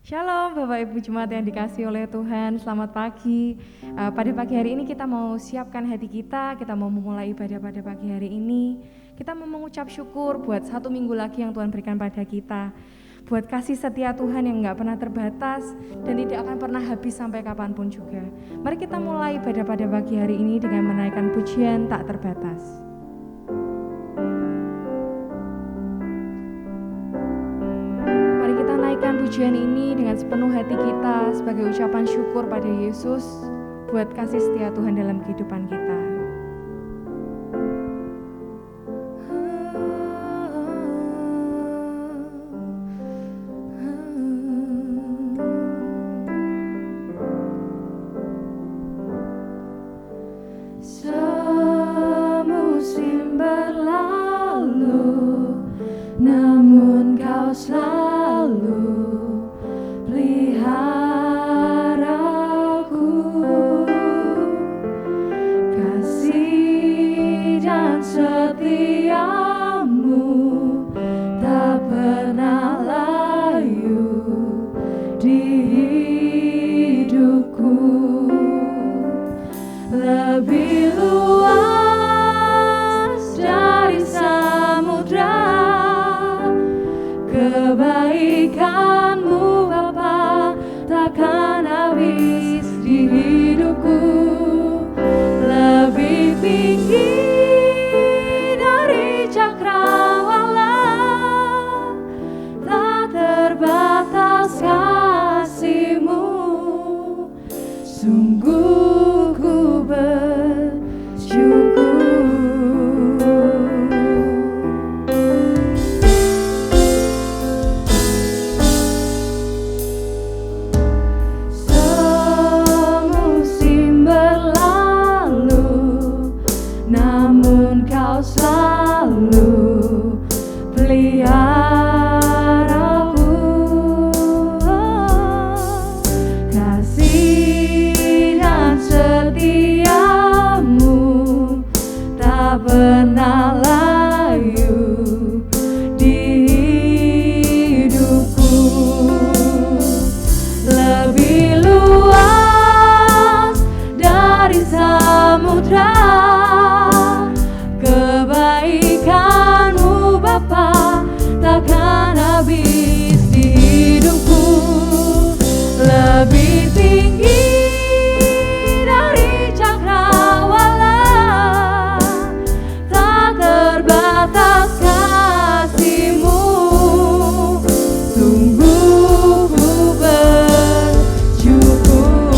Shalom Bapak Ibu Jemaat yang dikasihi oleh Tuhan, selamat pagi. Pada pagi hari ini kita mau siapkan hati kita mau memulai ibadah pada pagi hari ini. Kita mau mengucap syukur buat 1 minggu lagi yang Tuhan berikan pada kita. Buat kasih setia Tuhan yang gak pernah terbatas dan tidak akan pernah habis sampai kapanpun juga. Mari kita mulai ibadah pada pagi hari ini dengan menaikkan pujian tak terbatas. Naikkan pujian ini dengan sepenuh hati kita sebagai ucapan syukur pada Yesus buat kasih setia Tuhan dalam kehidupan kita. Semusim berlalu, namun Kau selalu peliharaku. Kasih dan setiamu tak pernah layu di hidupku. Lebih luas dari samudra kebaikan-Mu Bapa takkan habis di hidupku. Lebih tinggi dari cakrawala, tak terbatas kasih-Mu. Sungguh ku bersyukur. Kau selalu peliharaku. Kasih dan setiamu tak pernah layu di hidupku. Lebih luas dari samudra kebaikan-Mu Bapa takkan habis di hidupku. Lebih tinggi dari cakrawala, tak terbatas kasih-Mu. Sungguh ku bersyukur.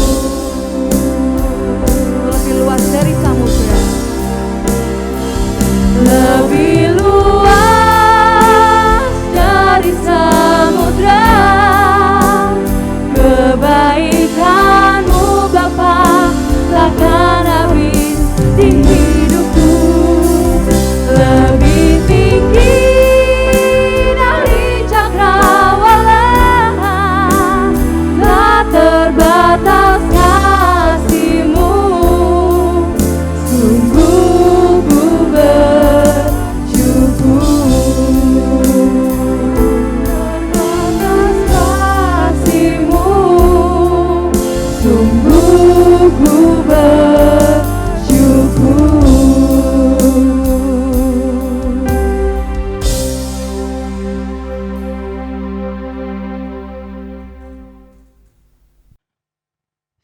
Lebih luas dari samudra, lebih luas dari samudra, kebaikan-Mu Bapa takkan habis di hidupku. Lebih tinggi dari cakrawala, tak terbatas kasih-Mu. Sungguh ku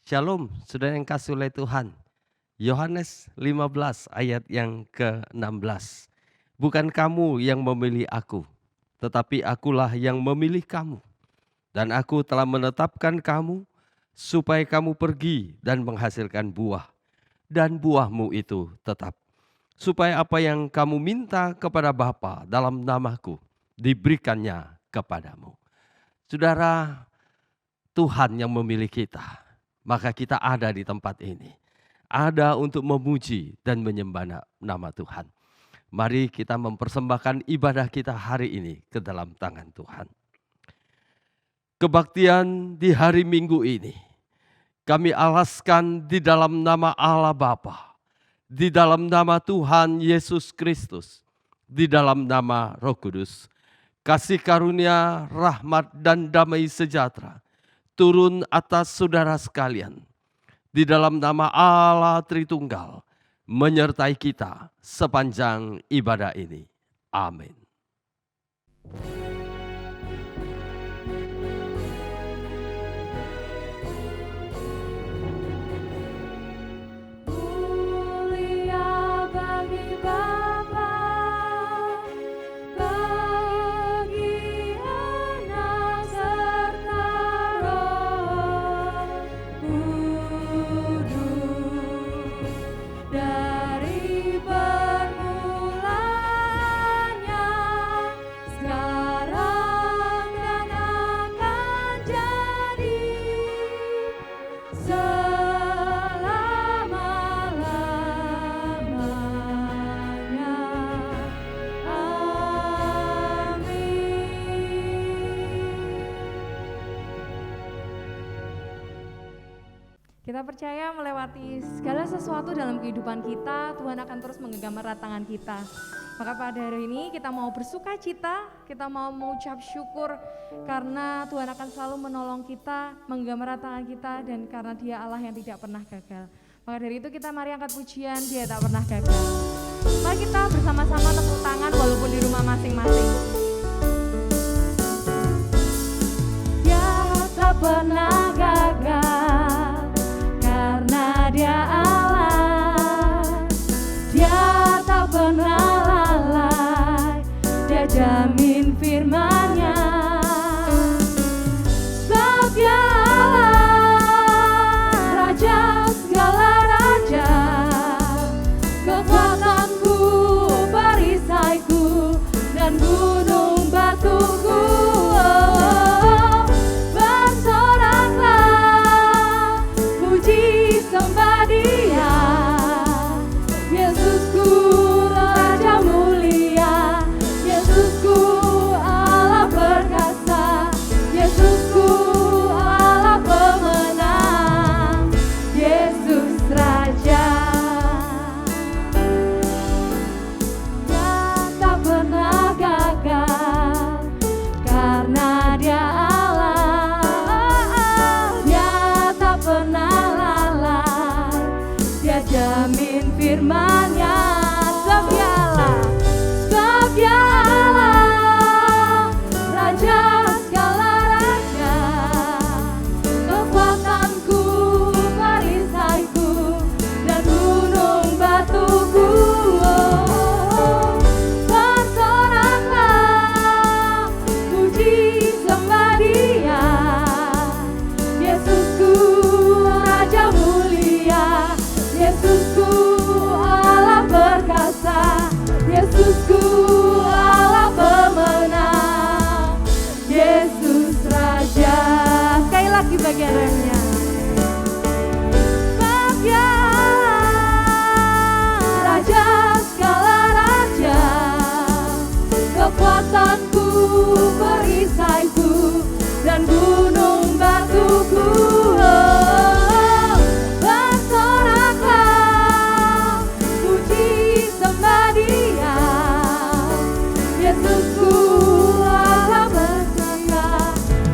Shalom, saudara yang kasih oleh Tuhan. Yohanes 15 ayat yang ke-16. Bukan kamu yang memilih aku, tetapi akulah yang memilih kamu. Dan aku telah menetapkan kamu supaya kamu pergi dan menghasilkan buah. Dan buahmu itu tetap. Supaya apa yang kamu minta kepada Bapa dalam namaku, diberikannya kepadamu. Saudara, Tuhan yang memilih kita. Maka kita ada di tempat ini. Ada untuk memuji dan menyembah nama Tuhan. Mari kita mempersembahkan ibadah kita hari ini ke dalam tangan Tuhan. Kebaktian di hari Minggu ini kami alaskan di dalam nama Allah Bapa, di dalam nama Tuhan Yesus Kristus, di dalam nama Roh Kudus. Kasih karunia, rahmat dan damai sejahtera turun atas saudara sekalian. Di dalam nama Allah Tritunggal, menyertai kita sepanjang ibadah ini. Amin. Mulia bagi Bapa, bagi Anak serta Roh Kudus, dari permulaan sekarang dan akan jadi selama-lamanya. Amin. Kita percaya melewati segala sesuatu dalam kehidupan kita, Tuhan akan terus menggenggam erat tangan kita. Maka pada hari ini kita mau bersuka cita, kita mau mengucap syukur karena Tuhan akan selalu menolong kita, menggenggam erat tangan kita, dan karena Dia Allah yang tidak pernah gagal. Maka dari itu kita mari angkat pujian, Dia tak pernah gagal. Mari kita bersama-sama tepuk tangan walaupun di rumah masing-masing. Dia tak pernah gagal karena Dia Allah. Dia tak pernah lalai, Dia jamin firman-Nya. Sebab Dia Allah, Raja segala raja, kekuatanku, perisaiku, dan gunung batuku. Bersoraklah, puji sembah Dia, Yesusku Raja mulia, Yesusku Allah perkasa, Yesusku Allah pemenang, Yesus Raja. Dia tak pernah gagal karena Dia Allah. Dia tak pernah lalai, Dia jamin firman-Nya. Sebab Dia Allah, sebab Dia Allah, Raja segala raja, kekuatanku, perisaiku, dan gunung batuku. Bersoraklah, puji sembah Dia, Yesusku Raja mulia, Yesusku Allah perkasa, Yesusku Allah pemenang, Yesus Raja. Sekali lagi bagian remnya. Sebab Dia Allah, Raja segala raja, kekuatanku, perisaiku, dan gunung batuku. Bersoraklah, puji sembah Dia, Yesusku Allah perkasa,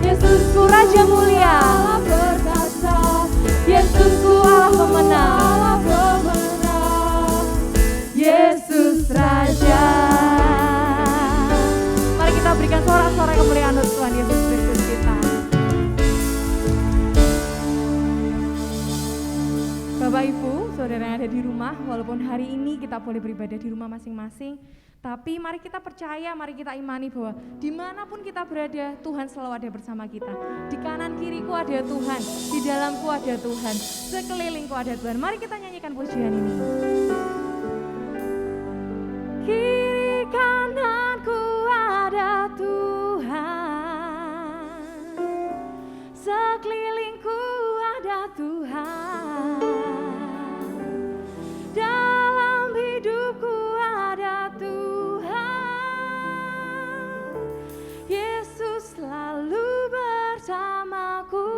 Yesusku Raja mulia, Allah perkasa, Yesusku Allah pemenang, Yesus Raja. Mari kita berikan sorak-sorai kemuliaan untuk Tuhan Yesus Kristus kita. Bapak Ibu, saudara yang ada di rumah, walaupun hari ini kita boleh beribadah di rumah masing-masing, tapi mari kita percaya, mari kita imani bahwa dimanapun kita berada, Tuhan selalu ada bersama kita. Di kanan kiriku ada Tuhan, di dalamku ada Tuhan, sekelilingku ada Tuhan. Mari kita nyanyikan pujian ini. Kiri kananku ada Tuhan, sekelilingku ada Tuhan, dalam hidupku ada Tuhan, Yesus selalu bersamaku.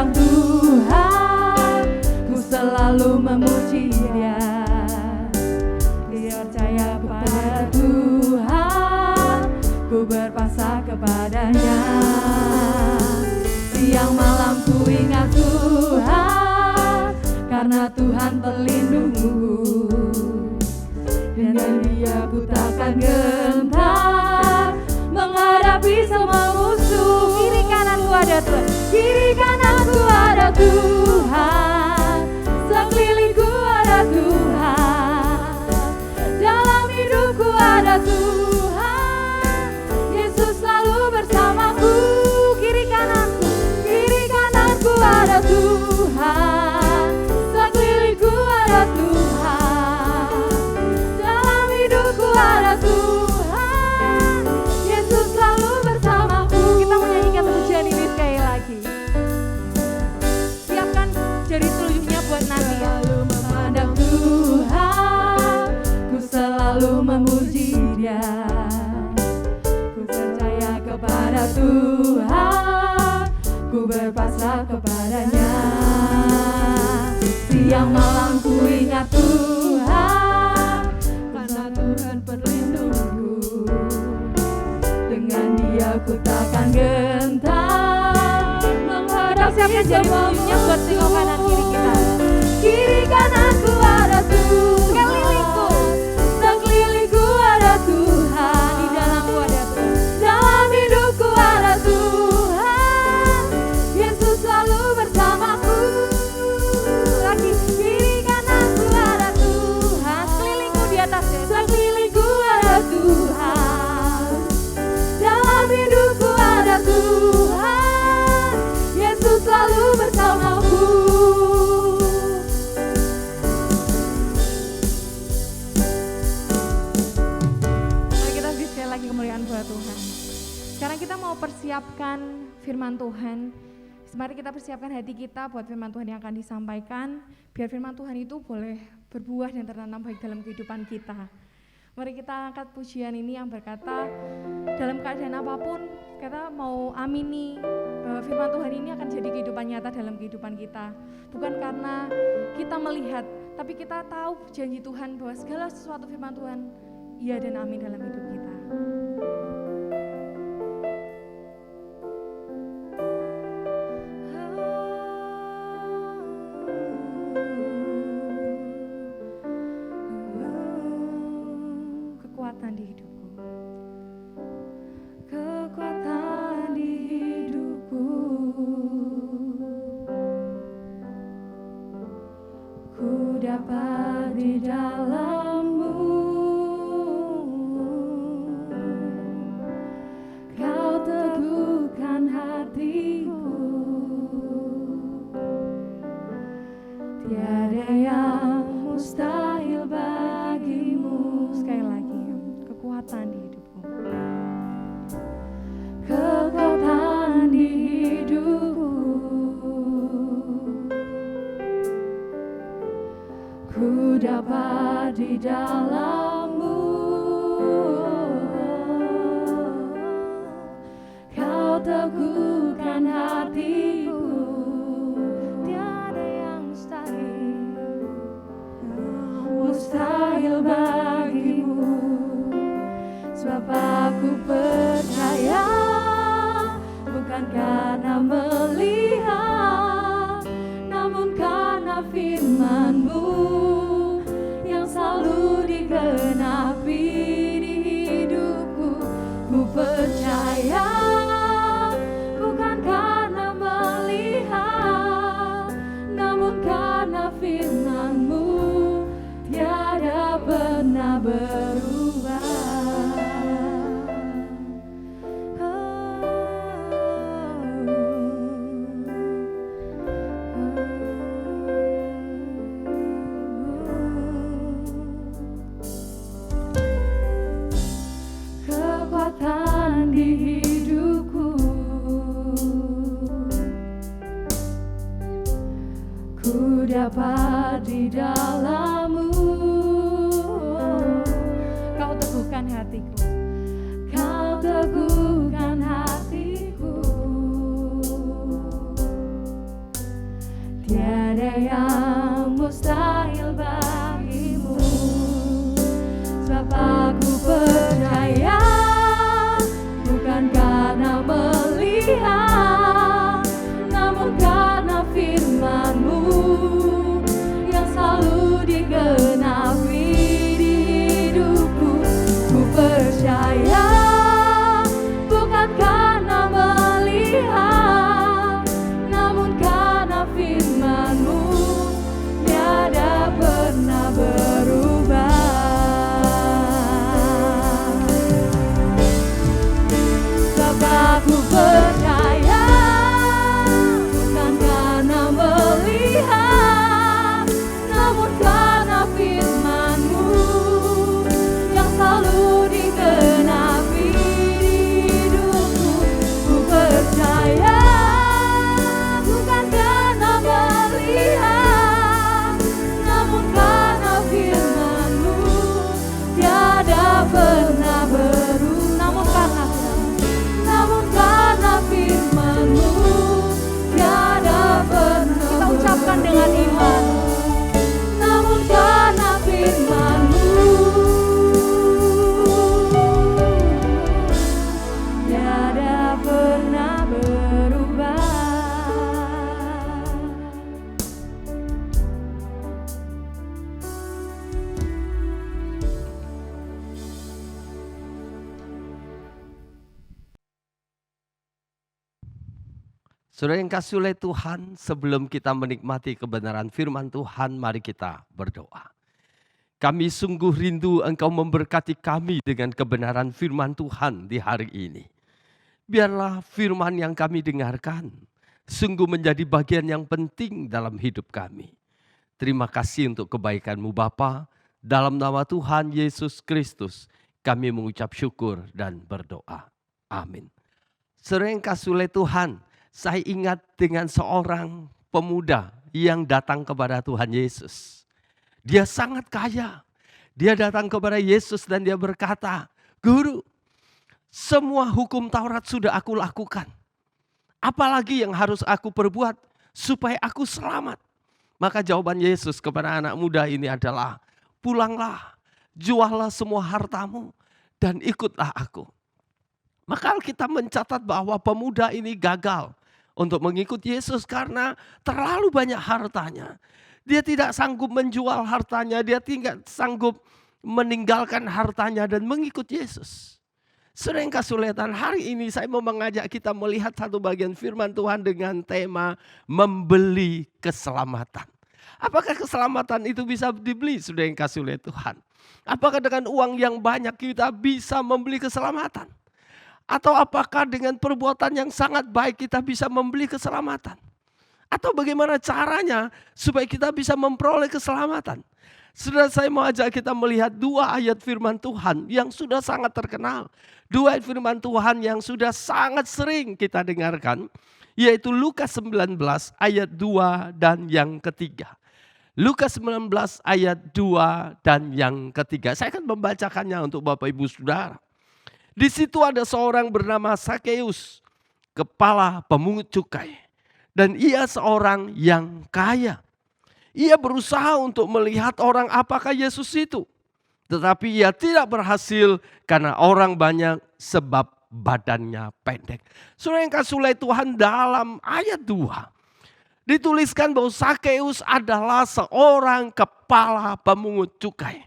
memandang Tuhan, ku selalu memuji Dia. Dia percaya kepada Tuhan, ku berpasrah kepadanya. Siang malam ku ingat Tuhan, karena Tuhan pelindungku. Dengan Dia ku takkan gentar menghadapi semua musuh. Kiri kananku ada Tuhan, kiri kananku ada Tuhan, sekelilingku ada Tuhan, dalam hidupku ada Tuhan. Yesus selalu bersamaku. Kiri kananku ada Tuhan, sekelilingku ada Tuhan, dalam hidupku ada Tuhan. Yesus selalu bersamaku. Kita menyanyikan pujian ini sekali lagi. Siapkan jari telunjuknya buat nanti ya. Memandang Tuhan, ku selalu memuji Dia. Ku percaya kepada Tuhan, ku berpasrah kepadanya. Siang malam ku ingat Tuhan, karena Tuhan pelindungku. Dengan Dia ku takkan gentar menghadapi semua musuh. Buat tengok kanan kiri kita. Kiri kananku ada Tuhan, sekelilingku ada Tuhan, di dalamku ada Tuhan, dalam hidupku ada Tuhan. Yesus selalu bersamaku. Lagi kiri kananku ada Tuhan, sekelilingku di atas, sekelilingku ada Tuhan, dalam hidupku ada Tuhan. Yesus selalu bersamaku. Mari kita beri sekali lagi kemuliaan buat Tuhan. Sekarang kita mau persiapkan firman Tuhan. Mari kita persiapkan hati kita buat firman Tuhan yang akan disampaikan. Biar firman Tuhan itu boleh berbuah dan tertanam baik dalam kehidupan kita. Mari kita angkat pujian ini yang berkata, dalam keadaan apapun kita mau amini bahwa firman Tuhan ini akan jadi kehidupan nyata dalam kehidupan kita. Bukan karena kita melihat, tapi kita tahu janji Tuhan bahwa segala sesuatu firman Tuhan iya dan amin dalam hidup kita. Kekuatan di hidupku, kekuatan di hidupku, ku dapat di dalam-Mu. Kau teguhkan hatiku, tiada yang mustahil bagimu. Sekali lagi, kekuatan di hidupku, kekuatan di hidupku, ku dapat di dalam-Mu. Kau teguhkan hatiku, tiada yang mustahil bagimu. Sebab aku percaya, bukan karena melihat, namun karena firman-Mu yang selalu digenapi di hidupku. Ku percaya, bukan karena melihat, namun karena firman-Mu tiada pernah berubah. Kekuatan di hidupku, ku dapat di dalam-Mu. Kau teguhkan hatiku, Kau teguhkan hatiku, Saudara yang kasih oleh Tuhan, sebelum kita menikmati kebenaran firman Tuhan, mari kita berdoa. Kami sungguh rindu Engkau memberkati kami dengan kebenaran firman Tuhan di hari ini. Biarlah firman yang kami dengarkan sungguh menjadi bagian yang penting dalam hidup kami. Terima kasih untuk kebaikan-Mu Bapa. Dalam nama Tuhan Yesus Kristus kami mengucap syukur dan berdoa. Amin. Saudara yang kasih oleh Tuhan, saya ingat dengan seorang pemuda yang datang kepada Tuhan Yesus. Dia sangat kaya. Dia datang kepada Yesus dan dia berkata, "Guru, semua hukum Taurat sudah aku lakukan. Apalagi yang harus aku perbuat supaya aku selamat?" Maka jawaban Yesus kepada anak muda ini adalah, "Pulanglah, juallah semua hartamu dan ikutlah aku." Maka Alkitab mencatat bahwa pemuda ini gagal untuk mengikut Yesus karena terlalu banyak hartanya. Dia tidak sanggup menjual hartanya, dia tidak sanggup meninggalkan hartanya dan mengikut Yesus. Saudara yang kasih oleh Tuhan, hari ini saya mau mengajak kita melihat satu bagian firman Tuhan dengan tema membeli keselamatan. Apakah keselamatan itu bisa dibeli, saudara yang kasih oleh Tuhan? Apakah dengan uang yang banyak kita bisa membeli keselamatan? Atau apakah dengan perbuatan yang sangat baik kita bisa membeli keselamatan? Atau bagaimana caranya supaya kita bisa memperoleh keselamatan? Saudara, saya mau ajak kita melihat dua ayat firman Tuhan yang sudah sangat terkenal. Dua ayat firman Tuhan yang sudah sangat sering kita dengarkan. Yaitu Lukas 19 ayat 2 dan yang ketiga. Lukas 19 ayat 2 dan yang ketiga. Saya akan membacakannya untuk Bapak Ibu Saudara. Di situ ada seorang bernama Sakeus, kepala pemungut cukai. Dan ia seorang yang kaya. Ia berusaha untuk melihat orang apakah Yesus itu. Tetapi ia tidak berhasil karena orang banyak sebab badannya pendek. Saudara yang kasih oleh Tuhan, dalam ayat 2 dituliskan bahwa Sakeus adalah seorang kepala pemungut cukai.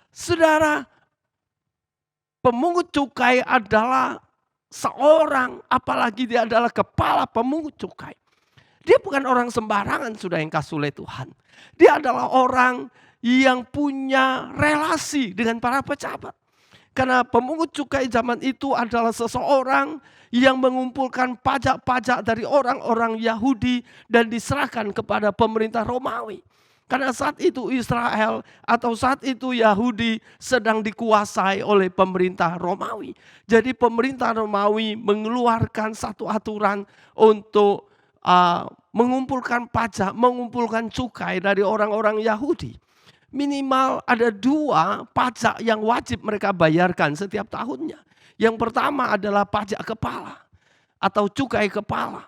Saudara, pemungut cukai adalah seorang, apalagi dia adalah kepala pemungut cukai. Dia bukan orang sembarangan, sudah yang kasih oleh Tuhan. Dia adalah orang yang punya relasi dengan para pejabat. Karena pemungut cukai zaman itu adalah seseorang yang mengumpulkan pajak-pajak dari orang-orang Yahudi dan diserahkan kepada pemerintah Romawi. Karena saat itu Israel atau saat itu Yahudi sedang dikuasai oleh pemerintah Romawi. Jadi pemerintah Romawi mengeluarkan satu aturan untuk mengumpulkan pajak, mengumpulkan cukai dari orang-orang Yahudi. Minimal ada 2 pajak yang wajib mereka bayarkan setiap tahunnya. Yang pertama adalah pajak kepala atau cukai kepala.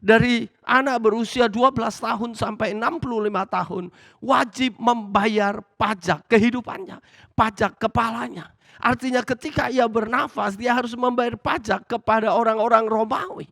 Dari anak berusia 12 tahun sampai 65 tahun wajib membayar pajak kehidupannya, pajak kepalanya. Artinya ketika ia bernafas dia harus membayar pajak kepada orang-orang Romawi.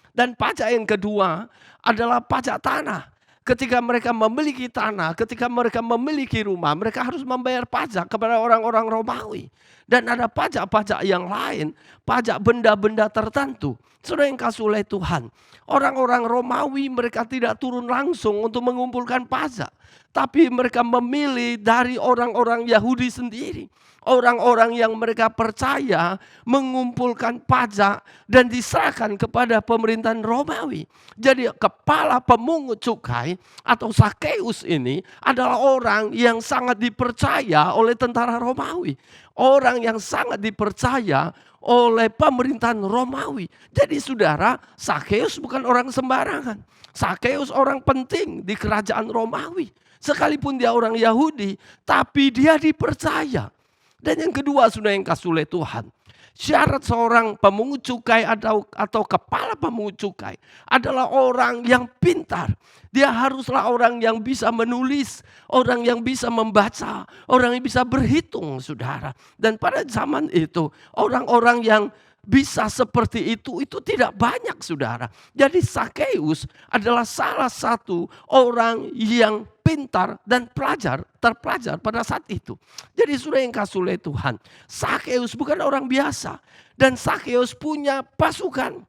Dan pajak yang kedua adalah pajak tanah. Ketika mereka memiliki tanah, ketika mereka memiliki rumah, mereka harus membayar pajak kepada orang-orang Romawi. Dan ada pajak-pajak yang lain, pajak benda-benda tertentu. Saudara yang kasih oleh Tuhan, orang-orang Romawi mereka tidak turun langsung untuk mengumpulkan pajak. Tapi mereka memilih dari orang-orang Yahudi sendiri. Orang-orang yang mereka percaya mengumpulkan pajak dan diserahkan kepada pemerintahan Romawi. Jadi kepala pemungut cukai atau Sakeus ini adalah orang yang sangat dipercaya oleh tentara Romawi. Orang yang sangat dipercaya oleh pemerintahan Romawi. Jadi saudara, Sakeus bukan orang sembarangan. Sakeus orang penting di kerajaan Romawi. Sekalipun dia orang Yahudi, tapi dia dipercaya. Dan yang kedua, sudah yang kasih oleh Tuhan, syarat seorang pemungut cukai atau kepala pemungut cukai adalah orang yang pintar. Dia haruslah orang yang bisa menulis, orang yang bisa membaca, orang yang bisa berhitung, saudara. Dan pada zaman itu, orang-orang yang bisa seperti itu tidak banyak, saudara. Jadi Sakeus adalah salah satu orang yang pintar dan terpelajar pada saat itu. Jadi saudara yang kasih oleh Tuhan, Sakeus bukan orang biasa. Dan Sakeus punya pasukan.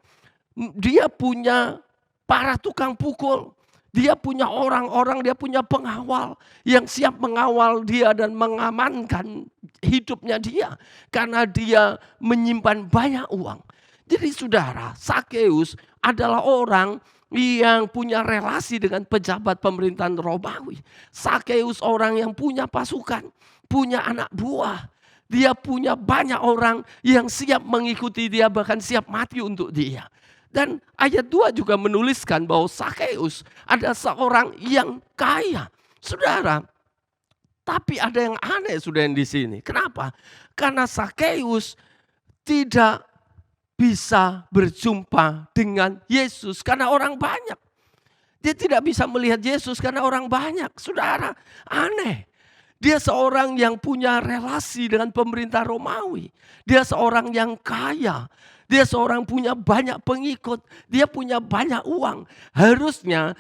Dia punya para tukang pukul. Dia punya orang-orang, dia punya pengawal yang siap mengawal dia dan mengamankan hidupnya dia. Karena dia menyimpan banyak uang. Jadi saudara, Sakeus adalah orang yang punya relasi dengan pejabat pemerintahan Romawi. Sakeus orang yang punya pasukan, punya anak buah. Dia punya banyak orang yang siap mengikuti dia, bahkan siap mati untuk dia. Dan ayat 2 juga menuliskan bahwa Sakeus ada seorang yang kaya. Saudara, tapi ada yang aneh sudah di sini. Kenapa? Karena Sakeus tidak bisa berjumpa dengan Yesus karena orang banyak. Dia tidak bisa melihat Yesus karena orang banyak. Saudara, aneh. Dia seorang yang punya relasi dengan pemerintah Romawi. Dia seorang yang kaya. Dia seorang punya banyak pengikut. Dia punya banyak uang. Harusnya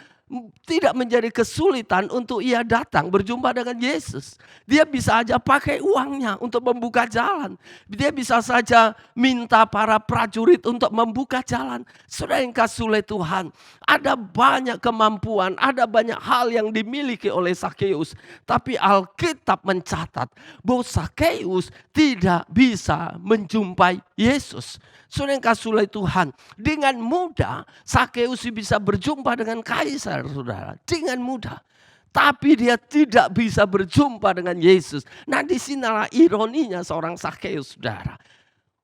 tidak menjadi kesulitan untuk ia datang berjumpa dengan Yesus. Dia bisa aja pakai uangnya untuk membuka jalan. Dia bisa saja minta para prajurit untuk membuka jalan. Saudara yang kasih oleh Tuhan, ada banyak kemampuan, ada banyak hal yang dimiliki oleh Sakeus. Tapi Alkitab mencatat bahwa Sakeus tidak bisa menjumpai Yesus. Saudara yang kasih oleh Tuhan, dengan mudah Sakeus bisa berjumpa dengan kaisar, saudara. Dengan mudah. Tapi dia tidak bisa berjumpa dengan Yesus. Nah, disinilah ironinya seorang Sakeus, saudara.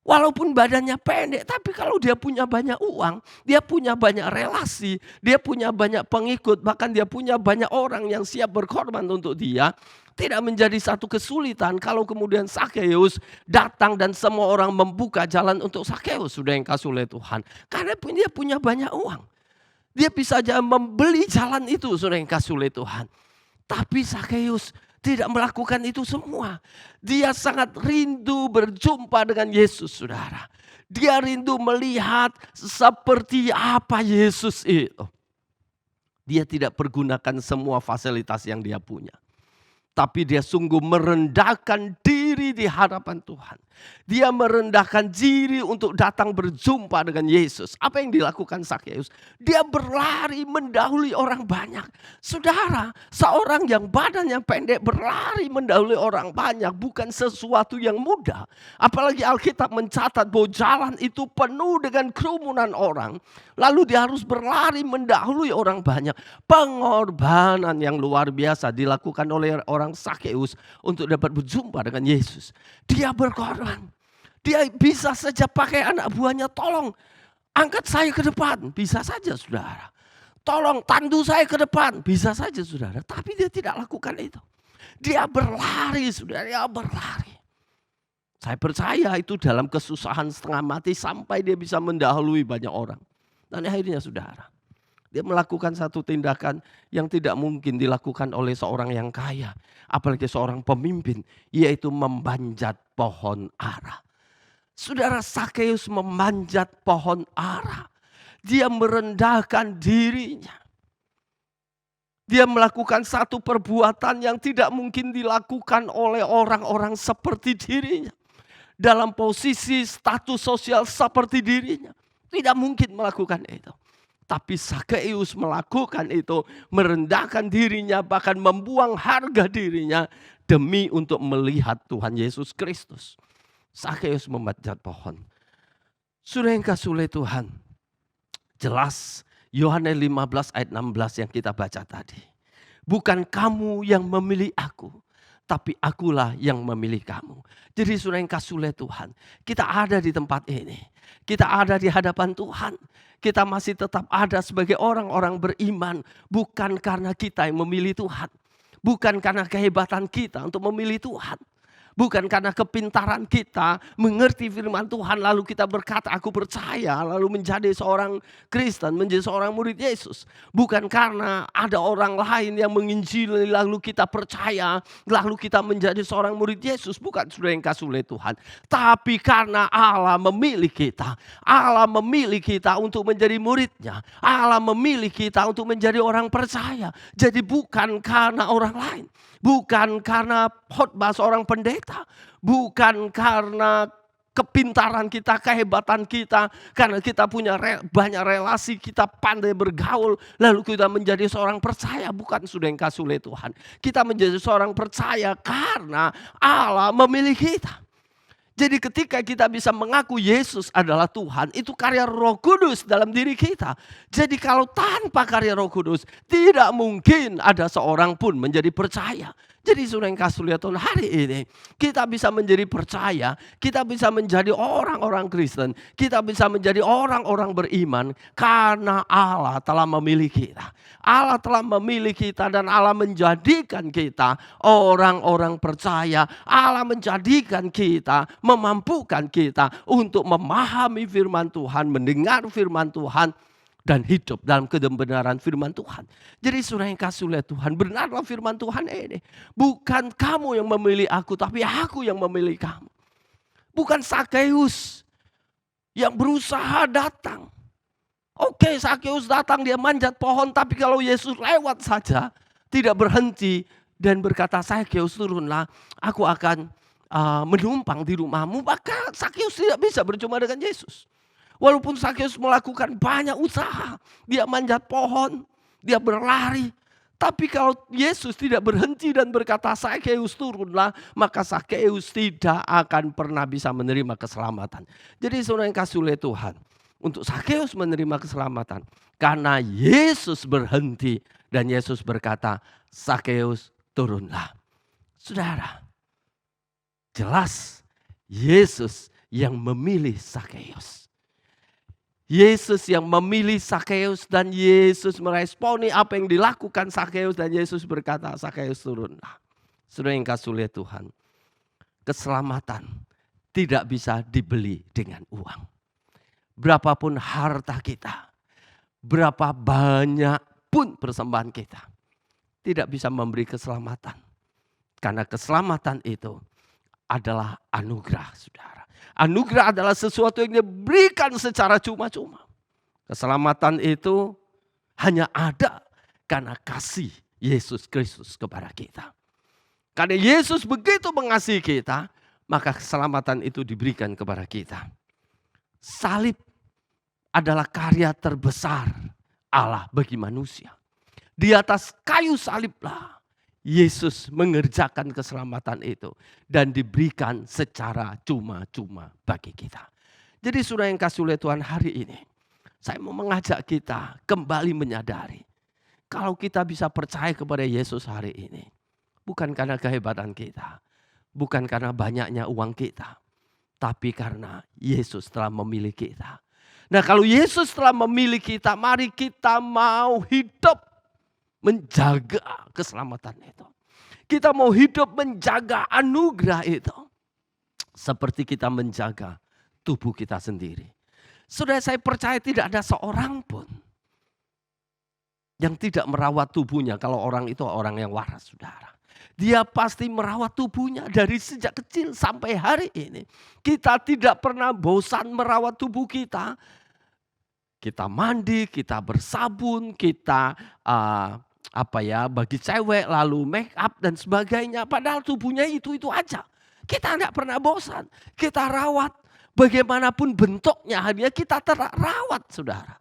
Walaupun badannya pendek, tapi kalau dia punya banyak uang, dia punya banyak relasi, dia punya banyak pengikut, bahkan dia punya banyak orang yang siap berkorban untuk dia. Tidak menjadi satu kesulitan kalau kemudian Sakeus datang dan semua orang membuka jalan untuk Sakeus, sudah yang kasih oleh Tuhan. Karena dia punya banyak uang. Dia bisa saja membeli jalan itu, sudah yang kasih oleh Tuhan. Tapi Sakeus tidak melakukan itu semua. Dia sangat rindu berjumpa dengan Yesus, saudara. Dia rindu melihat seperti apa Yesus itu. Dia tidak pergunakan semua fasilitas yang dia punya. Tapi dia sungguh merendahkan diri di hadapan Tuhan. Dia merendahkan diri untuk datang berjumpa dengan Yesus. Apa yang dilakukan Sakeus? Dia berlari mendahului orang banyak. Saudara, seorang yang badannya pendek berlari mendahului orang banyak bukan sesuatu yang mudah. Apalagi Alkitab mencatat bahwa jalan itu penuh dengan kerumunan orang. Lalu dia harus berlari mendahului orang banyak. Pengorbanan yang luar biasa dilakukan oleh orang Sakeus untuk dapat berjumpa dengan Yesus. Dia berkorban. Dia bisa saja pakai anak buahnya, tolong angkat saya ke depan. Bisa saja, saudara. Tolong tandu saya ke depan. Bisa saja, saudara. Tapi dia tidak lakukan itu. Dia berlari, saudara. Dia berlari. Saya percaya itu dalam kesusahan setengah mati sampai dia bisa mendahului banyak orang. Dan akhirnya, saudara, dia melakukan satu tindakan yang tidak mungkin dilakukan oleh seorang yang kaya. Apalagi seorang pemimpin, yaitu memanjat pohon ara. Saudara, Sakeus memanjat pohon ara. Dia merendahkan dirinya. Dia melakukan satu perbuatan yang tidak mungkin dilakukan oleh orang-orang seperti dirinya. Dalam posisi status sosial seperti dirinya. Tidak mungkin melakukan itu. Tapi Sakeus melakukan itu, merendahkan dirinya, bahkan membuang harga dirinya demi untuk melihat Tuhan Yesus Kristus. Sakeus memanjat pohon. Sudah yang kasih oleh Tuhan, jelas Yohanes 15 ayat 16 yang kita baca tadi. Bukan kamu yang memilih aku, tapi akulah yang memilih kamu. Jadi sudah yang kasih oleh Tuhan, kita ada di tempat ini. Kita ada di hadapan Tuhan. Kita masih tetap ada sebagai orang-orang beriman. Bukan karena kita yang memilih Tuhan. Bukan karena kehebatan kita untuk memilih Tuhan. Bukan karena kepintaran kita mengerti firman Tuhan lalu kita berkata aku percaya lalu menjadi seorang Kristen, menjadi seorang murid Yesus. Bukan karena ada orang lain yang menginjili lalu kita percaya lalu kita menjadi seorang murid Yesus. Bukan, sudah yang kasih oleh Tuhan. Tapi karena Allah memilih kita. Allah memilih kita untuk menjadi muridnya. Allah memilih kita untuk menjadi orang percaya. Jadi bukan karena orang lain. Bukan karena khotbah seorang pendeta. Bukan karena kepintaran kita, kehebatan kita, karena kita punya banyak relasi, kita pandai bergaul, lalu kita menjadi seorang percaya. Bukan sudah yang kasih oleh Tuhan. Kita menjadi seorang percaya karena Allah memilih kita. Jadi ketika kita bisa mengaku Yesus adalah Tuhan, itu karya Roh Kudus dalam diri kita. Jadi kalau tanpa karya Roh Kudus, tidak mungkin ada seorang pun menjadi percaya. Jadi sudah yang kasih lihat Tuhan, hari ini kita bisa menjadi percaya, kita bisa menjadi orang-orang Kristen, kita bisa menjadi orang-orang beriman karena Allah telah memilih kita. Allah telah memilih kita dan Allah menjadikan kita orang-orang percaya. Allah menjadikan kita, memampukan kita untuk memahami firman Tuhan, mendengar firman Tuhan, dan hidup dalam kebenaran firman Tuhan. Jadi saudara yang kasih oleh Tuhan, benarlah firman Tuhan ini. Bukan kamu yang memilih aku, tapi aku yang memilih kamu. Bukan Sakeus yang berusaha datang. Oke, Sakeus datang, dia manjat pohon, tapi kalau Yesus lewat saja, tidak berhenti dan berkata, Sakeus turunlah, aku akan menumpang di rumahmu. Maka Sakeus tidak bisa berjumpa dengan Yesus. Walaupun Sakeus melakukan banyak usaha, dia manjat pohon, dia berlari. Tapi kalau Yesus tidak berhenti dan berkata Sakeus turunlah, maka Sakeus tidak akan pernah bisa menerima keselamatan. Jadi saudara yang kasih oleh Tuhan, untuk Sakeus menerima keselamatan, karena Yesus berhenti dan Yesus berkata Sakeus turunlah. Saudara, jelas Yesus yang memilih Sakeus. Yesus yang memilih Sakeus dan Yesus meresponi apa yang dilakukan Sakeus dan Yesus berkata Sakeus turunlah. Saudara yang kasih oleh Tuhan, keselamatan tidak bisa dibeli dengan uang. Berapapun harta kita, berapa banyak pun persembahan kita, tidak bisa memberi keselamatan. Karena keselamatan itu adalah anugerah, saudara. Anugerah adalah sesuatu yang diberikan secara cuma-cuma. Keselamatan itu hanya ada karena kasih Yesus Kristus kepada kita. Karena Yesus begitu mengasihi kita, maka keselamatan itu diberikan kepada kita. Salib adalah karya terbesar Allah bagi manusia. Di atas kayu saliblah Yesus mengerjakan keselamatan itu dan diberikan secara cuma-cuma bagi kita. Jadi saudara yang kasih oleh Tuhan, hari ini saya mau mengajak kita kembali menyadari kalau kita bisa percaya kepada Yesus hari ini, bukan karena kehebatan kita, bukan karena banyaknya uang kita, tapi karena Yesus telah memilih kita. Nah, kalau Yesus telah memilih kita, mari kita mau hidup menjaga keselamatan itu. Kita mau hidup menjaga anugerah itu. Seperti kita menjaga tubuh kita sendiri. Saudara, saya percaya tidak ada seorang pun yang tidak merawat tubuhnya. Kalau orang itu orang yang waras, saudara. Dia pasti merawat tubuhnya dari sejak kecil sampai hari ini. Kita tidak pernah bosan merawat tubuh kita. Kita mandi, kita bersabun, kita bagi cewek lalu make up dan sebagainya. Padahal tubuhnya itu aja. Kita tidak pernah bosan. Kita rawat bagaimanapun bentuknya, hanya kita terawat, saudara.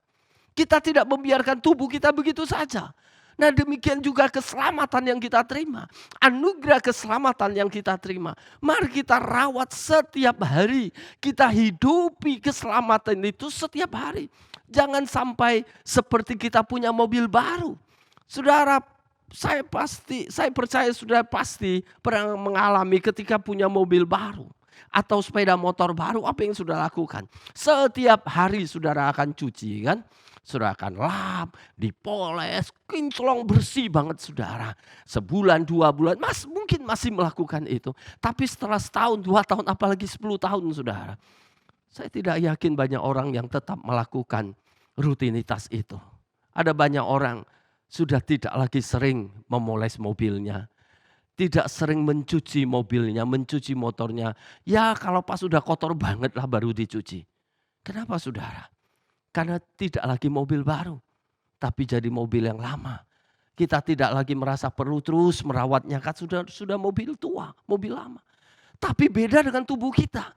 Kita tidak membiarkan tubuh kita begitu saja. Nah, demikian juga keselamatan yang kita terima. Anugerah keselamatan yang kita terima. Mari kita rawat setiap hari. Kita hidupi keselamatan itu setiap hari. Jangan sampai seperti kita punya mobil baru. Saudara, saya percaya saudara pasti pernah mengalami ketika punya mobil baru atau sepeda motor baru, apa yang saudara lakukan? Setiap hari saudara akan cuci, kan? Saudara akan lap, dipoles, kinclong bersih banget saudara. Sebulan, 2 bulan, mungkin masih melakukan itu. Tapi setelah setahun, 2 tahun, apalagi 10 tahun saudara. Saya tidak yakin banyak orang yang tetap melakukan rutinitas itu. Ada banyak orang sudah tidak lagi sering memoles mobilnya. Tidak sering mencuci mobilnya, mencuci motornya. Ya kalau pas sudah kotor banget lah baru dicuci. Kenapa saudara? Karena tidak lagi mobil baru. Tapi jadi mobil yang lama. Kita tidak lagi merasa perlu terus merawatnya. Kan sudah mobil tua, mobil lama. Tapi beda dengan tubuh kita.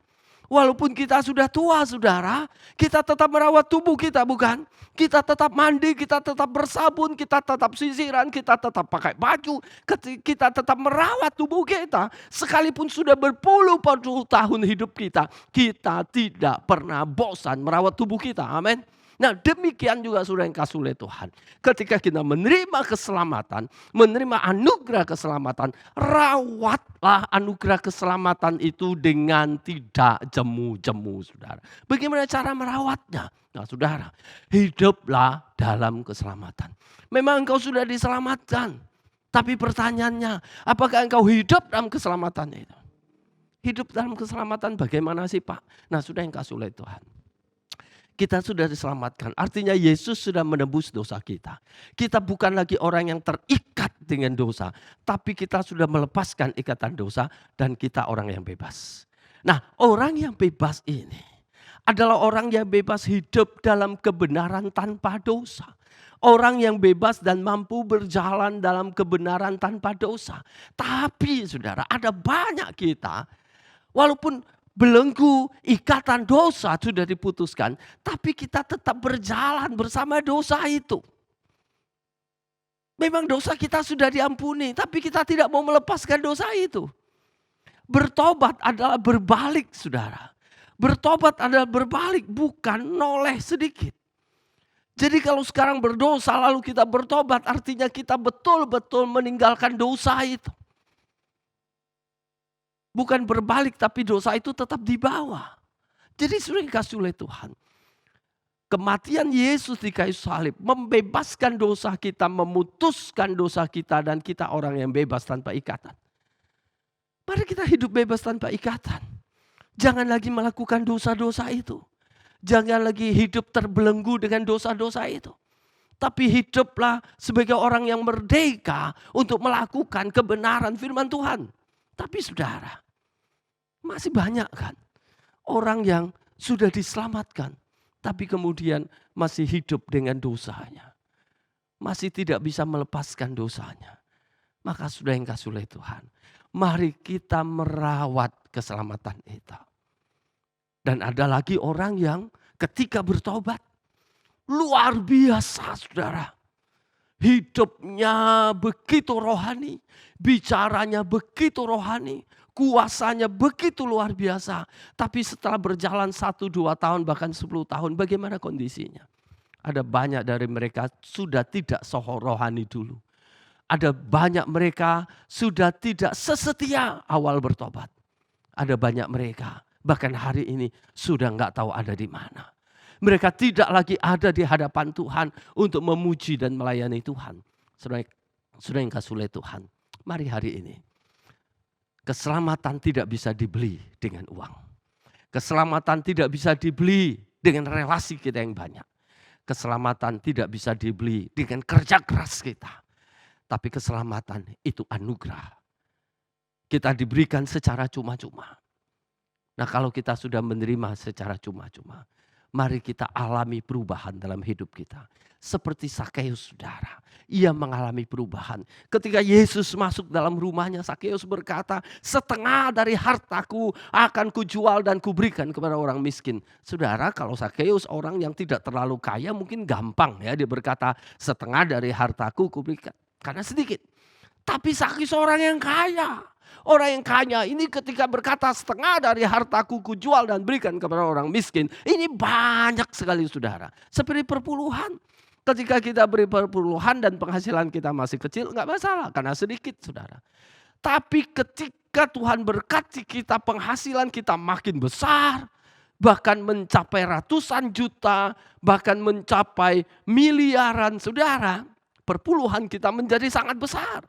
Walaupun kita sudah tua saudara, kita tetap merawat tubuh kita bukan? Kita tetap mandi, kita tetap bersabun, kita tetap sisiran, kita tetap pakai baju, kita tetap merawat tubuh kita. Sekalipun sudah berpuluh-puluh tahun hidup kita, kita tidak pernah bosan merawat tubuh kita. Amin. Nah demikian juga saudara yang kasih oleh Tuhan. Ketika kita menerima keselamatan, menerima anugerah keselamatan, rawatlah anugerah keselamatan itu dengan tidak jemu-jemu saudara. Bagaimana cara merawatnya? Nah saudara, hiduplah dalam keselamatan. Memang engkau sudah diselamatkan. Tapi pertanyaannya, apakah engkau hidup dalam keselamatan itu? Hidup dalam keselamatan bagaimana sih Pak? Nah sudah yang kasih oleh Tuhan. Kita sudah diselamatkan. Artinya Yesus sudah menebus dosa kita. Kita bukan lagi orang yang terikat dengan dosa. Tapi kita sudah melepaskan ikatan dosa dan kita orang yang bebas. Nah orang yang bebas ini adalah orang yang bebas hidup dalam kebenaran tanpa dosa. Orang yang bebas dan mampu berjalan dalam kebenaran tanpa dosa. Tapi saudara ada banyak kita walaupun belenggu ikatan dosa sudah diputuskan, tapi kita tetap berjalan bersama dosa itu. Memang dosa kita sudah diampuni, tapi kita tidak mau melepaskan dosa itu. Bertobat adalah berbalik saudara. Bertobat adalah berbalik, bukan noleh sedikit. Jadi kalau sekarang berdosa lalu kita bertobat, artinya kita betul-betul meninggalkan dosa itu. Bukan berbalik tapi dosa itu tetap di bawah. Jadi sudah dikasih oleh Tuhan. Kematian Yesus di kayu salib membebaskan dosa kita, memutuskan dosa kita dan kita orang yang bebas tanpa ikatan. Mari kita hidup bebas tanpa ikatan. Jangan lagi melakukan dosa-dosa itu. Jangan lagi hidup terbelenggu dengan dosa-dosa itu. Tapi hiduplah sebagai orang yang merdeka untuk melakukan kebenaran firman Tuhan. Tapi saudara, masih banyak kan orang yang sudah diselamatkan. Tapi kemudian masih hidup dengan dosanya. Masih tidak bisa melepaskan dosanya. Maka sudah yang kasih oleh Tuhan. Mari kita merawat keselamatan itu. Dan ada lagi orang yang ketika bertobat. Luar biasa saudara. Hidupnya begitu rohani. Bicaranya begitu rohani. Kuasanya begitu luar biasa. Tapi setelah berjalan 1-2 tahun bahkan 10 tahun bagaimana kondisinya? Ada banyak dari mereka sudah tidak rohani dulu. Ada banyak mereka sudah tidak sesetia awal bertobat. Ada banyak mereka bahkan hari ini sudah enggak tahu ada di mana. Mereka tidak lagi ada di hadapan Tuhan untuk memuji dan melayani Tuhan. Saudara yang kasih oleh Tuhan. Mari hari ini. Keselamatan tidak bisa dibeli dengan uang. Keselamatan tidak bisa dibeli dengan relasi kita yang banyak. Keselamatan tidak bisa dibeli dengan kerja keras kita. Tapi keselamatan itu anugerah. Kita diberikan secara cuma-cuma. Nah kalau kita sudah menerima secara cuma-cuma. Mari kita alami perubahan dalam hidup kita. Seperti Sakeus saudara. Ia mengalami perubahan. Ketika Yesus masuk dalam rumahnya, Sakeus berkata, setengah dari hartaku akan kujual dan kuberikan kepada orang miskin. Saudara, kalau Sakeus orang yang tidak terlalu kaya mungkin gampang ya. Dia berkata, setengah dari hartaku kuberikan. Karena sedikit. Tapi Sakeus orang yang kaya. Orang yang kaya ini ketika berkata setengah dari hartaku kujual dan berikan kepada orang miskin. Ini banyak sekali saudara. Seperti perpuluhan. Ketika kita beri perpuluhan dan penghasilan kita masih kecil enggak masalah karena sedikit saudara. Tapi ketika Tuhan berkati kita penghasilan kita makin besar. Bahkan mencapai ratusan juta. Bahkan mencapai miliaran saudara. Perpuluhan kita menjadi sangat besar.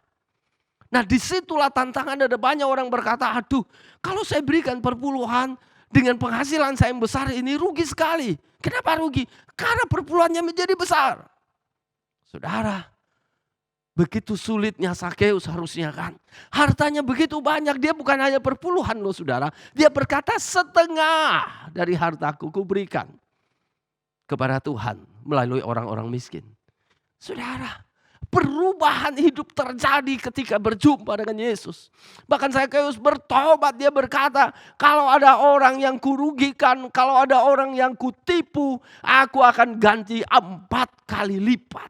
Nah disitulah tantangan ada banyak orang berkata, aduh kalau saya berikan perpuluhan dengan penghasilan saya yang besar ini rugi sekali. Kenapa rugi? Karena perpuluhannya menjadi besar. Saudara, begitu sulitnya Sakeus harusnya kan. Hartanya begitu banyak, dia bukan hanya perpuluhan loh saudara. Dia berkata setengah dari hartaku kuberikan kepada Tuhan melalui orang-orang miskin. Saudara, Perubahan hidup terjadi ketika berjumpa dengan Yesus. Bahkan Zakheus bertobat, dia berkata, kalau ada orang yang kurugikan, kalau ada orang yang kutipu, aku akan ganti 4 kali lipat.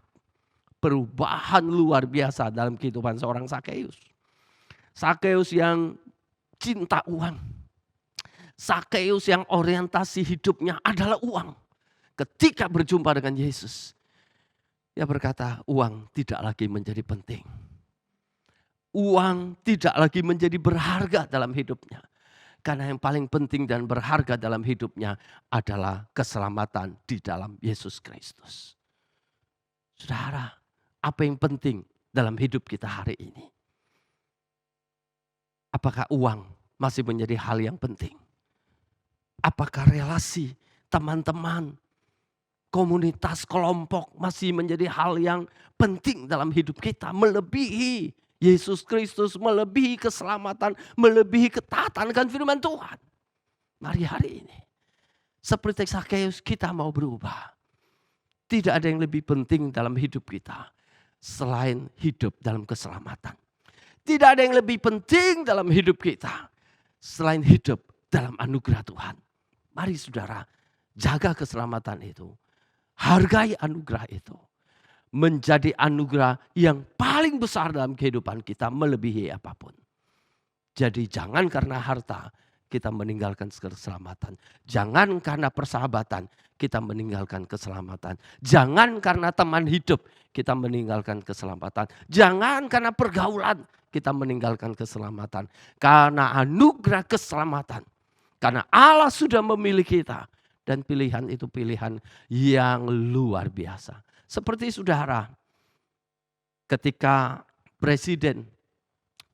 Perubahan luar biasa dalam kehidupan seorang Zakheus. Zakheus yang cinta uang. Zakheus yang orientasi hidupnya adalah uang. Ketika berjumpa dengan Yesus, dia berkata, uang tidak lagi menjadi penting. Uang tidak lagi menjadi berharga dalam hidupnya. Karena yang paling penting dan berharga dalam hidupnya adalah keselamatan di dalam Yesus Kristus. Saudara, apa yang penting dalam hidup kita hari ini? Apakah uang masih menjadi hal yang penting? Apakah relasi, teman-teman, komunitas, kelompok masih menjadi hal yang penting dalam hidup kita? Melebihi Yesus Kristus, melebihi keselamatan, melebihi ketaatan kan firman Tuhan. Mari hari ini, seperti Zakheus, kita mau berubah. Tidak ada yang lebih penting dalam hidup kita selain hidup dalam keselamatan. Tidak ada yang lebih penting dalam hidup kita selain hidup dalam anugerah Tuhan. Mari saudara, jaga keselamatan itu. Hargai anugerah itu. Menjadi anugerah yang paling besar dalam kehidupan kita, melebihi apapun. Jadi jangan karena harta kita meninggalkan keselamatan. Jangan karena persahabatan kita meninggalkan keselamatan. Jangan karena teman hidup kita meninggalkan keselamatan. Jangan karena pergaulan kita meninggalkan keselamatan. Karena anugerah keselamatan. Karena Allah sudah memilih kita. Dan pilihan itu pilihan yang luar biasa. Seperti saudara, ketika presiden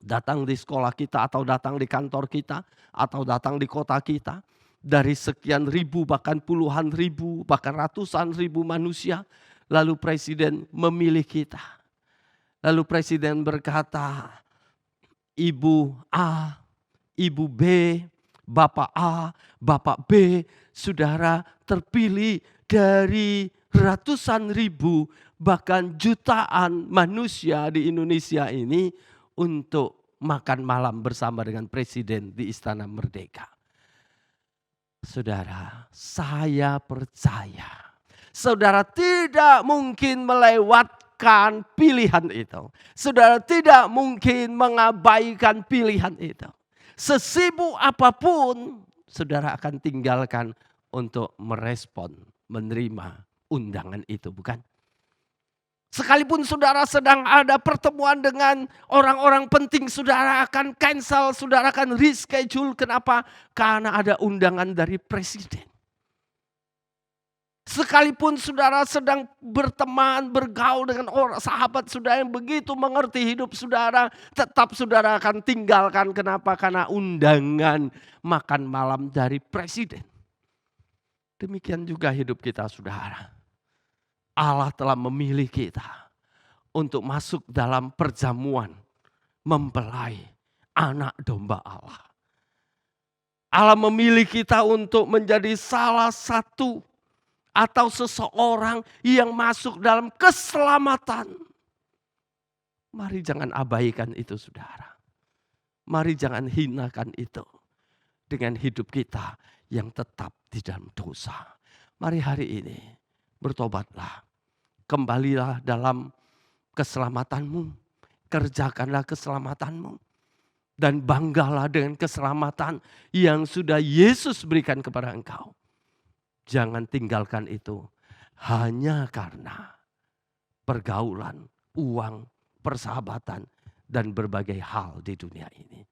datang di sekolah kita, atau datang di kantor kita, atau datang di kota kita, dari sekian ribu, bahkan puluhan ribu, bahkan ratusan ribu manusia, lalu presiden memilih kita. Lalu presiden berkata, Ibu A, Ibu B, Bapak A, Bapak B, saudara terpilih dari ratusan ribu, bahkan jutaan manusia di Indonesia ini untuk makan malam bersama dengan presiden di Istana Merdeka. Saudara, saya percaya saudara tidak mungkin melewatkan pilihan itu. Saudara tidak mungkin mengabaikan pilihan itu. Sesibuk apapun, saudara akan tinggalkan untuk merespon, menerima undangan itu, bukan? Sekalipun saudara sedang ada pertemuan dengan orang-orang penting, saudara akan cancel, saudara akan reschedule. Kenapa? Karena ada undangan dari presiden. Sekalipun saudara sedang berteman, bergaul dengan orang sahabat saudara yang begitu mengerti hidup saudara, tetap saudara akan tinggalkan. Kenapa? Karena undangan makan malam dari presiden. Demikian juga hidup kita, saudara. Allah telah memilih kita untuk masuk dalam perjamuan mempelai anak domba Allah. Allah memilih kita untuk menjadi salah satu atau seseorang yang masuk dalam keselamatan. Mari jangan abaikan itu, saudara. Mari jangan hinakan itu dengan hidup kita yang tetap di dalam dosa. Mari hari ini bertobatlah. Kembalilah dalam keselamatanmu. Kerjakanlah keselamatanmu. Dan banggalah dengan keselamatan yang sudah Yesus berikan kepada engkau. Jangan tinggalkan itu hanya karena pergaulan, uang, persahabatan, dan berbagai hal di dunia ini.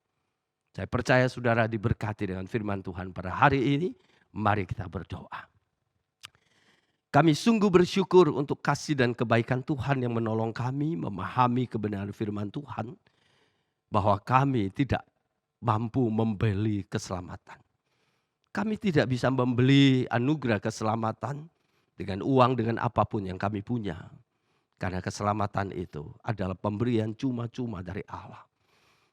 Saya percaya saudara diberkati dengan firman Tuhan pada hari ini. Mari kita berdoa. Kami sungguh bersyukur untuk kasih dan kebaikan Tuhan yang menolong kami memahami kebenaran firman Tuhan. Bahwa kami tidak mampu membeli keselamatan. Kami tidak bisa membeli anugerah keselamatan dengan uang, dengan apapun yang kami punya. Karena keselamatan itu adalah pemberian cuma-cuma dari Allah.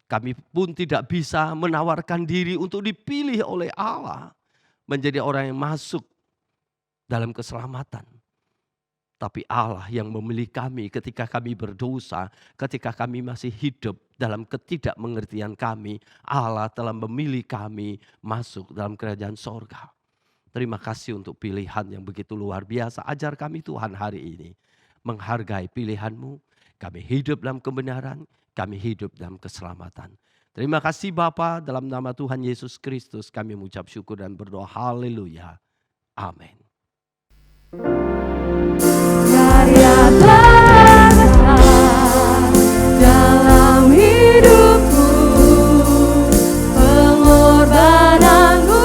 Kami pun tidak bisa menawarkan diri untuk dipilih oleh Allah menjadi orang yang masuk dalam keselamatan. tapi Allah yang memilih kami ketika kami berdosa, ketika kami masih hidup dalam ketidakmengertian kami, Allah telah memilih kami masuk dalam kerajaan sorga. Terima kasih untuk pilihan yang begitu luar biasa. Ajar kami Tuhan hari ini menghargai pilihan-Mu. Kami hidup dalam kebenaran, kami hidup dalam keselamatan. Terima kasih Bapa, dalam nama Tuhan Yesus Kristus kami mengucap syukur dan berdoa. Haleluya. Amin. Karya terbesar dalam hidupku, pengorbananmu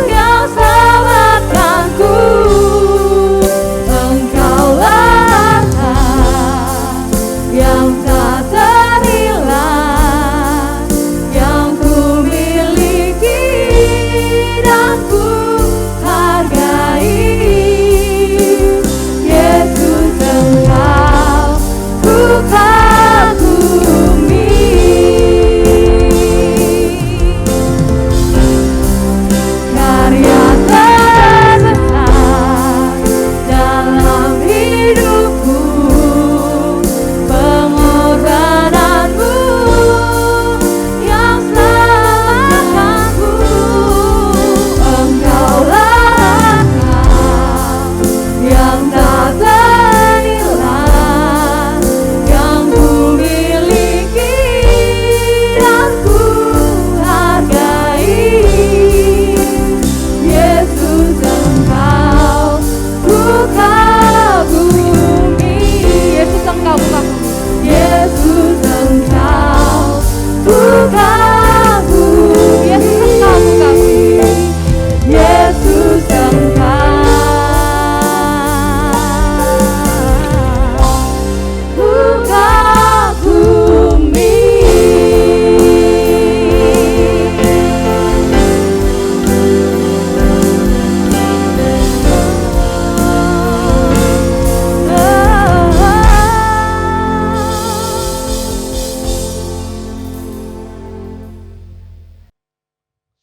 yang selamatkanku. Engkaulah yang tak ternilai, yang ku miliki dan ku hargai. Yesus Engkau ku kagumi. Karya terbesar dalam hidupku, pengorbananmu yang selamatkanku. Engkaulah yang tak ternilai, yang ku miliki dan ku hargai. Yesus Engkau ku kagumi. Yesus Engkau ku kagumi. Yesus Engkau ku kagumi. Yesus Engkau ku kagumi. Yesus Engkau ku kagumi.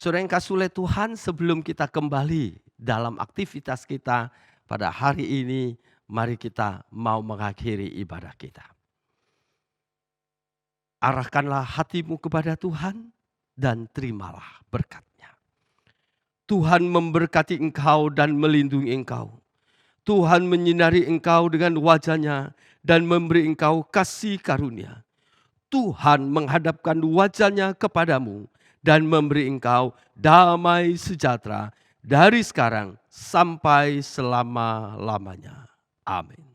Saudara yang kasih oleh Tuhan, sebelum kita kembali dalam aktivitas kita pada hari ini, mari kita mau mengakhiri ibadah kita. Arahkanlah hatimu kepada Tuhan dan terimalah berkat-Nya. Tuhan memberkati engkau dan melindungi engkau. Tuhan menyinari engkau dengan wajah-Nya dan memberi engkau kasih karunia. Tuhan menghadapkan wajah-Nya kepadamu dan memberi engkau damai sejahtera dari sekarang sampai selama-lamanya. Amin.